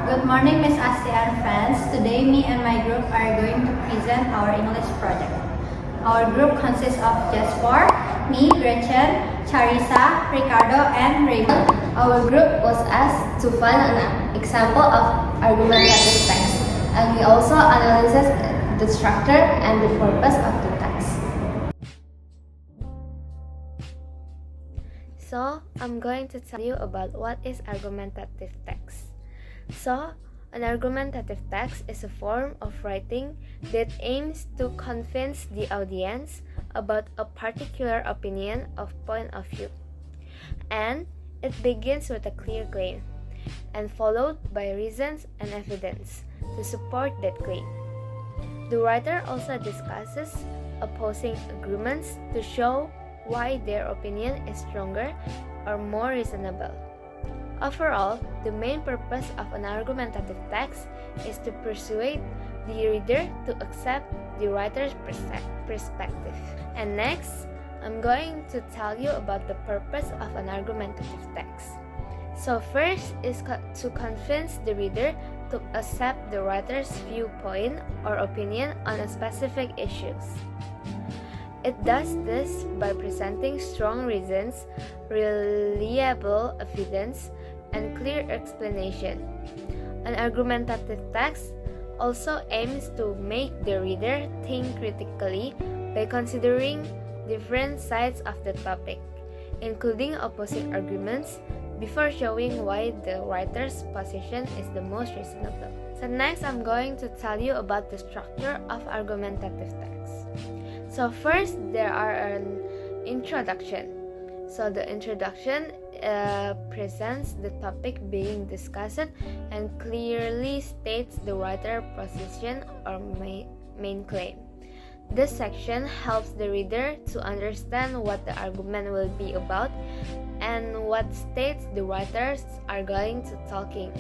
Good morning, Miss Asti and friends. Today, me and my group are going to present our English project. Our group consists of Jasper, me, Gretchen, Charissa, Ricardo, and Raymond. Our group was asked to find an example of argumentative text, and we also analyzed the structure and the purpose of the text. So, I'm going to tell you about what is argumentative text. So, an argumentative text is a form of writing that aims to convince the audience about a particular opinion or point of view. And it begins with a clear claim, and followed by reasons and evidence to support that claim. The writer also discusses opposing arguments to show why their opinion is stronger or more reasonable. Overall, the main purpose of an argumentative text is to persuade the reader to accept the writer's perspective. And next, I'm going to tell you about the purpose of an argumentative text. So first is to convince the reader to accept the writer's viewpoint or opinion on a specific issues. It does this by presenting strong reasons, reliable evidence, and clear explanation. An argumentative text also aims to make the reader think critically by considering different sides of the topic, including opposing arguments, before showing why the writer's position is the most reasonable. So next, I'm going to tell you about the structure of argumentative text. So first, there are an introduction. So the introduction presents the topic being discussed and clearly states the writer's position or main claim. This section helps the reader to understand what the argument will be about and what states the writers are going to talking.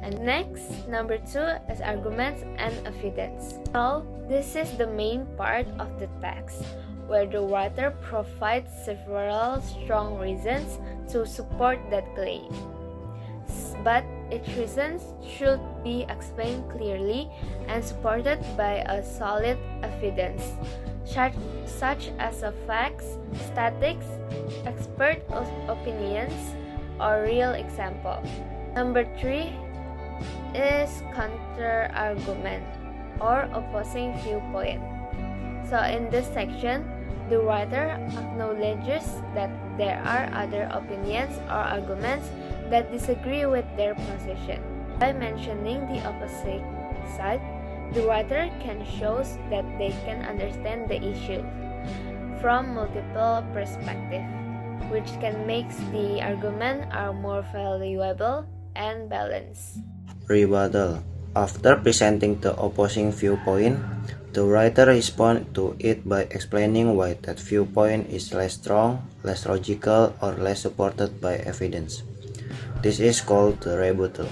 And next, number 2 is arguments and evidence. So, this is the main part of the text, where the writer provides several strong reasons to support that claim. But each reason should be explained clearly and supported by a solid evidence, such as a facts, statistics, expert opinions, or real example. Number 3 is counter-argument or opposing viewpoint. So in this section, the writer acknowledges that there are other opinions or arguments that disagree with their position. By mentioning the opposite side, the writer can show that they can understand the issue from multiple perspectives, which can make the argument more valuable and balanced. Rebuttal. After presenting the opposing viewpoint, the writer responds to it by explaining why that viewpoint is less strong, less logical, or less supported by evidence. This is called the rebuttal.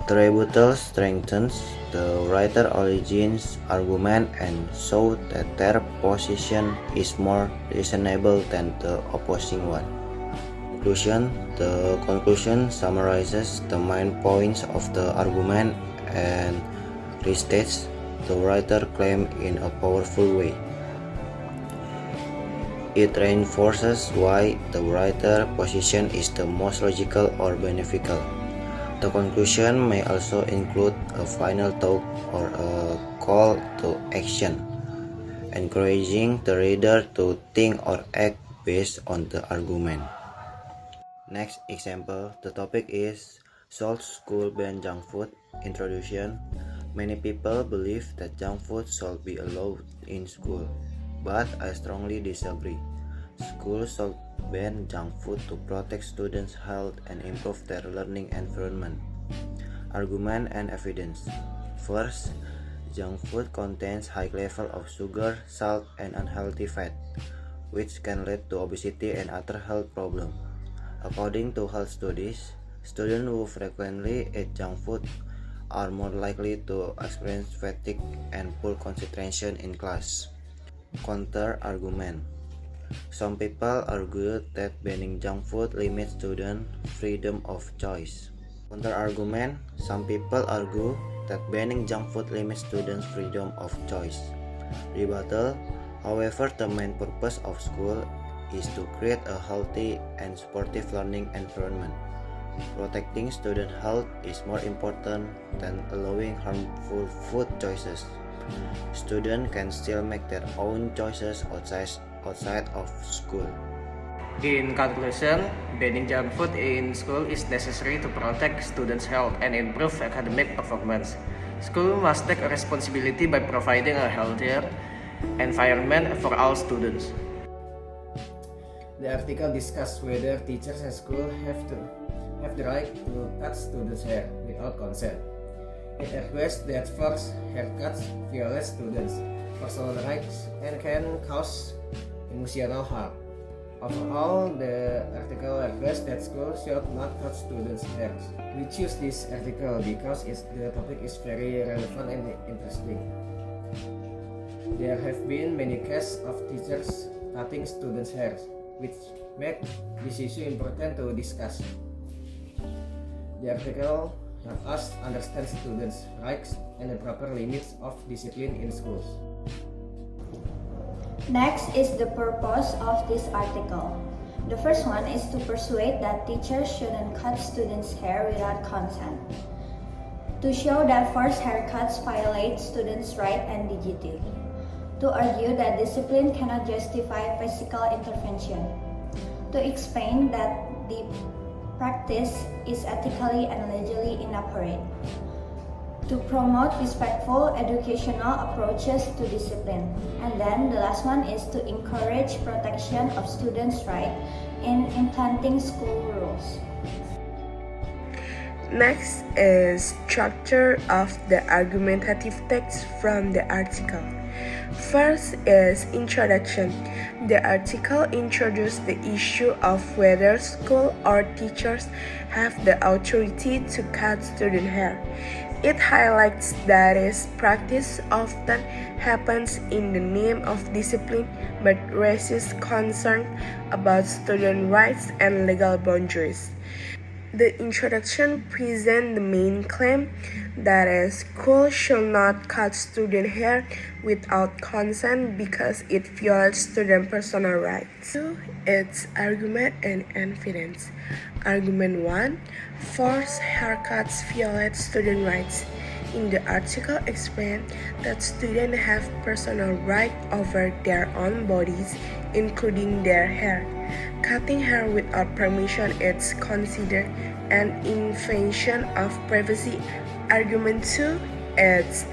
The rebuttal strengthens the writer's origins argument and shows that their position is more reasonable than the opposing one. Conclusion. The conclusion summarizes the main points of the argument and restates the writer's claim in a powerful way. It reinforces why the writer's position is the most logical or beneficial. The conclusion may also include a final thought or a call to action, encouraging the reader to think or act based on the argument. Next example, the topic is should school ban junk food? Introduction. Many people believe that junk food should be allowed in school, but I strongly disagree. Schools should ban junk food to protect students' health and improve their learning environment. Argument and evidence. First, junk food contains high level of sugar, salt, and unhealthy fat, which can lead to obesity and other health problems. According to health studies, students who frequently eat junk food are more likely to experience fatigue and poor concentration in class. Counter-argument. Some people argue that banning junk food limits students' freedom of choice. Counter-argument, some people argue that banning junk food limits students' freedom of choice. Rebuttal, however, the main purpose of school is to create a healthy and supportive learning environment. Protecting student health is more important than allowing harmful food choices. Students can still make their own choices outside of school. In conclusion, banning junk food in school is necessary to protect students' health and improve academic performance. School must take a responsibility by providing a healthier environment for all students. The article discussed whether teachers and school have the right to cut students' hair without consent. It argues that forced haircuts violate students' personal rights and can cause emotional harm. Overall, the article argues that schools should not cut students' hair. We choose this article because the topic is very relevant and interesting. There have been many cases of teachers cutting students' hair, which make this issue important to discuss. The article helps us understand students' rights and the proper limits of discipline in schools. Next is the purpose of this article. The first one is to persuade that teachers shouldn't cut students' hair without consent. To show that forced haircuts violate students' rights and dignity. To argue that discipline cannot justify physical intervention. To explain that the practice is ethically and legally inappropriate. To promote respectful educational approaches to discipline. And then the last one is to encourage protection of students' rights in implementing school rules. Next is structure of the argumentative text from the article. First is introduction. The article introduces the issue of whether school or teachers have the authority to cut student hair. It highlights that this practice often happens in the name of discipline but raises concern about student rights and legal boundaries. The introduction presents the main claim that a school should not cut student hair without consent because it violates student personal rights. 2. Its argument and evidence. Argument 1. Forced haircuts violate student rights. In the article explained that students have personal right over their own bodies, including their hair. Cutting hair without permission is considered an invasion of privacy. Argument 2 is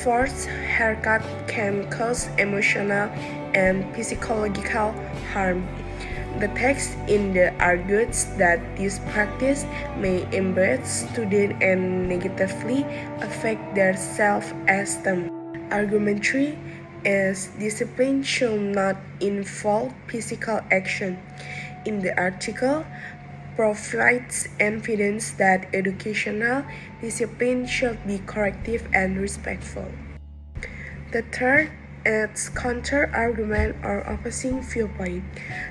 forced haircut can cause emotional and psychological harm. The text in the argues that this practice may embarrass students and negatively affect their self-esteem. Argument 3 is discipline should not involve physical action. In the article, provides evidence that educational discipline should be corrective and respectful. The third is counter-argument or opposing viewpoint.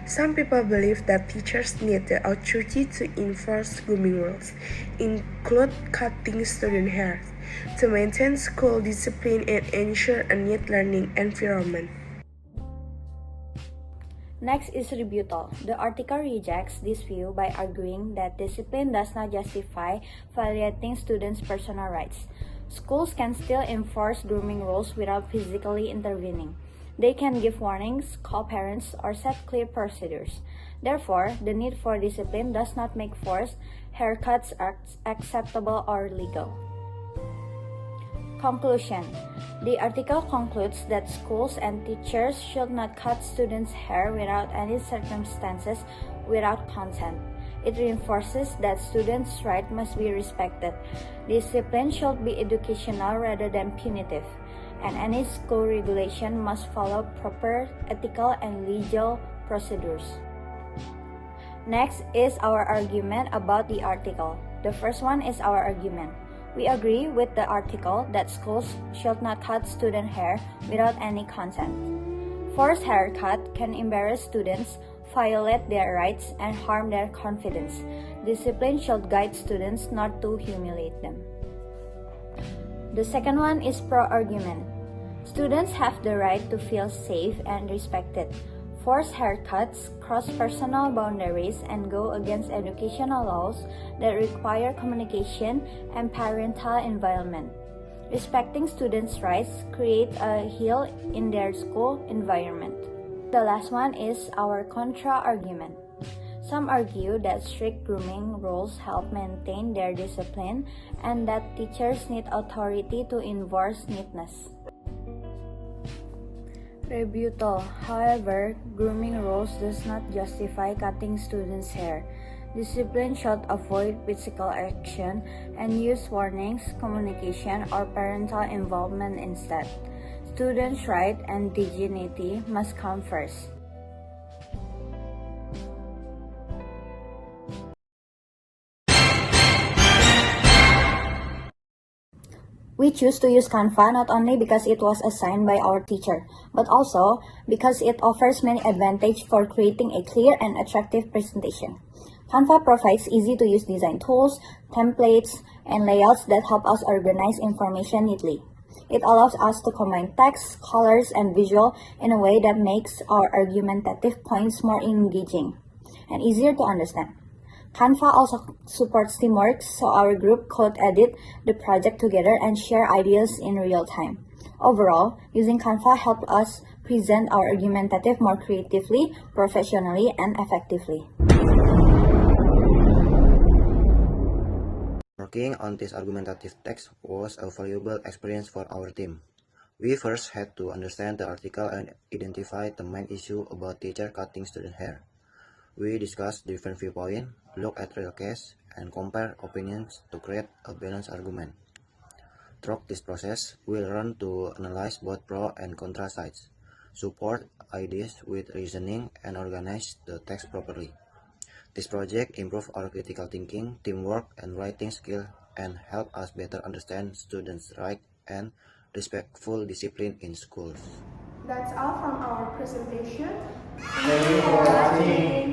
Some people believe that teachers need the authority to enforce grooming rules, include cutting student hair, to maintain school discipline and ensure a neat learning environment. Next is rebuttal. The article rejects this view by arguing that discipline does not justify violating students' personal rights. Schools can still enforce grooming rules without physically intervening. They can give warnings, call parents, or set clear procedures. Therefore, the need for discipline does not make forced haircuts acceptable or legal. Conclusion. The article concludes that schools and teachers should not cut students' hair without any circumstances without consent. It reinforces that students' rights must be respected. Discipline should be educational rather than punitive, and any school regulation must follow proper ethical and legal procedures. Next is our argument about the article. The first one is our argument. We agree with the article that schools should not cut student hair without any consent. Forced haircut can embarrass students violate their rights, and harm their confidence. Discipline should guide students, not to humiliate them. The second one is pro-argument. Students have the right to feel safe and respected. Forced haircuts cross personal boundaries and go against educational laws that require communication and parental involvement. Respecting students' rights creates a heal in their school environment. The last one is our contra-argument. Some argue that strict grooming rules help maintain their discipline and that teachers need authority to enforce neatness. Rebuttal. However, grooming rules does not justify cutting students' hair. Discipline should avoid physical action and use warnings, communication, or parental involvement instead. Students' rights and dignity must come first. We choose to use Canva not only because it was assigned by our teacher, but also because it offers many advantages for creating a clear and attractive presentation. Canva provides easy-to-use design tools, templates, and layouts that help us organize information neatly. It allows us to combine text, colors, and visual in a way that makes our argumentative points more engaging and easier to understand. Canva also supports teamwork, so our group could edit the project together and share ideas in real time. Overall, using Canva helped us present our argumentative more creatively, professionally, and effectively. Working on this argumentative text was a valuable experience for our team. We first had to understand the article and identify the main issue about teacher cutting student hair. We discussed different viewpoints, looked at real case, and compared opinions to create a balanced argument. Throughout this process, we learned to analyze both pro and contra sides, support ideas with reasoning, and organize the text properly. This project improved our critical thinking, teamwork, and writing skill, and helped us better understand students' rights and respectful discipline in schools. That's all from our presentation. Thank you for watching.